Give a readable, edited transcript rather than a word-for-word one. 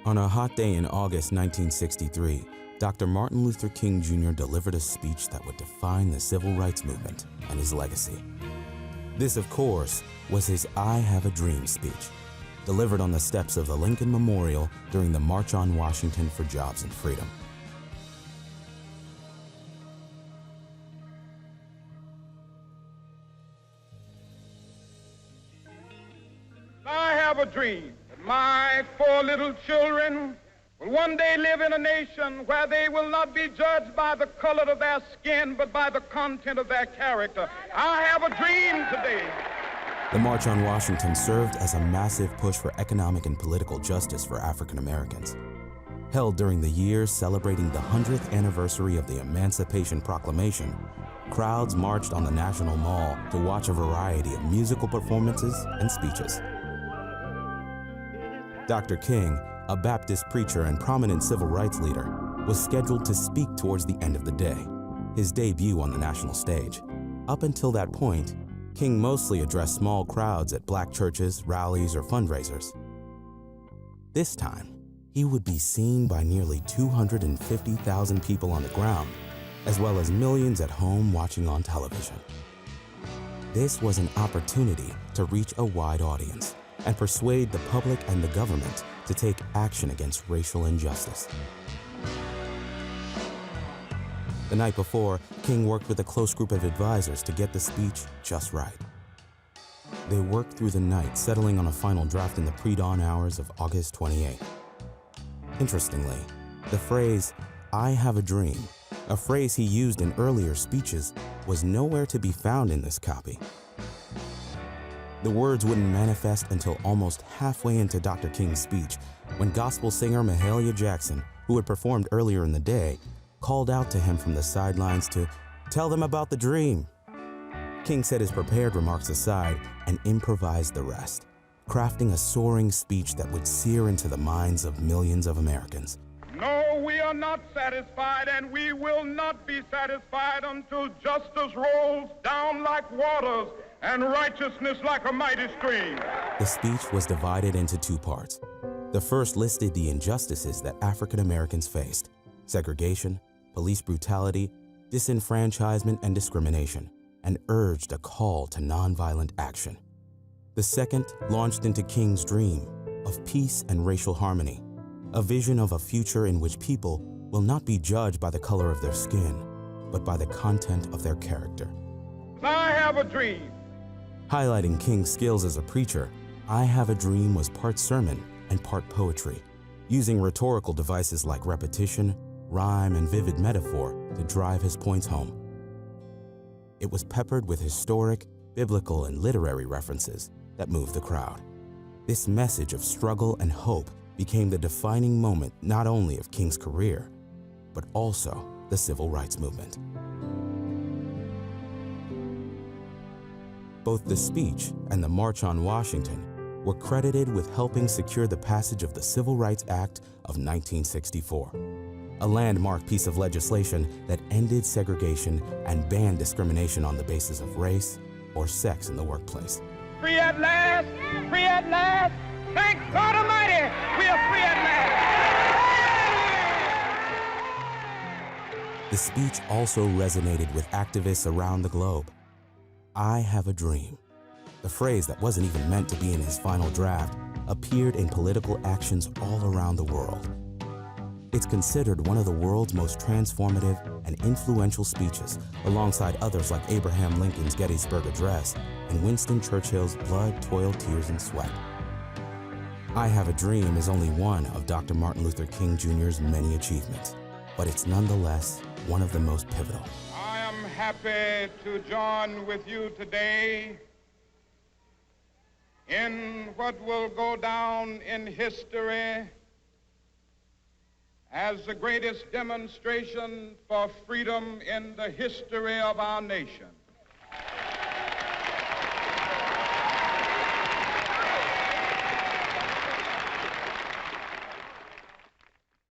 On a hot day in August 1963, Dr. Martin Luther King Jr. delivered a speech that would define the civil rights movement and his legacy. This, of course, was his I Have a Dream speech, delivered on the steps of the Lincoln Memorial during the March on Washington for Jobs and Freedom. I have a dream that my 4 little children will one day live in a nation where they will not be judged by the color of their skin, but by the content of their character. I have a dream today. The March on Washington served as a massive push for economic and political justice for African Americans. Held during the years celebrating the 100th anniversary of the Emancipation Proclamation, crowds marched on the National Mall to watch a variety of musical performances and speeches. Dr. King, a Baptist preacher and prominent civil rights leader, was scheduled to speak towards the end of the day, his debut on the national stage. Up until that point, King mostly addressed small crowds at black churches, rallies, or fundraisers. This time, he would be seen by nearly 250,000 people on the ground, as well as millions at home watching on television. This was an opportunity to reach a wide audience and persuade the public and the government to take action against racial injustice. The night before, King worked with a close group of advisors to get the speech just right. They worked through the night, settling on a final draft in the pre-dawn hours of August 28. Interestingly, the phrase, "I have a dream," a phrase he used in earlier speeches, was nowhere to be found in this copy. The words wouldn't manifest until almost halfway into Dr. King's speech, when gospel singer Mahalia Jackson, who had performed earlier in the day, called out to him from the sidelines to tell them about the dream. King set his prepared remarks aside and improvised the rest, crafting a soaring speech that would sear into the minds of millions of Americans. No, we are not satisfied, and we will not be satisfied until justice rolls down like waters and righteousness like a mighty stream. The speech was divided into 2 parts. The first listed the injustices that African Americans faced: segregation, police brutality, disenfranchisement, and discrimination, and urged a call to nonviolent action. The second launched into King's dream of peace and racial harmony, a vision of a future in which people will not be judged by the color of their skin, but by the content of their character. I have a dream. Highlighting King's skills as a preacher, I Have a Dream was part sermon and part poetry, using rhetorical devices like repetition, rhyme, and vivid metaphor to drive his points home. It was peppered with historic, biblical, and literary references that moved the crowd. This message of struggle and hope became the defining moment not only of King's career, but also the civil rights movement. Both the speech and the March on Washington were credited with helping secure the passage of the Civil Rights Act of 1964, a landmark piece of legislation that ended segregation and banned discrimination on the basis of race or sex in the workplace. Free at last! Free at last! Thank God Almighty, we are free at last! The speech also resonated with activists around the globe. I have a dream, the phrase that wasn't even meant to be in his final draft, appeared in political actions all around the world. It's considered one of the world's most transformative and influential speeches, alongside others like Abraham Lincoln's Gettysburg Address and Winston Churchill's Blood, Toil, Tears, and Sweat. I Have a Dream is only one of Dr. Martin Luther King Jr.'s many achievements, but it's nonetheless one of the most pivotal. I am happy to join with you today in what will go down in history as the greatest demonstration for freedom in the history of our nation.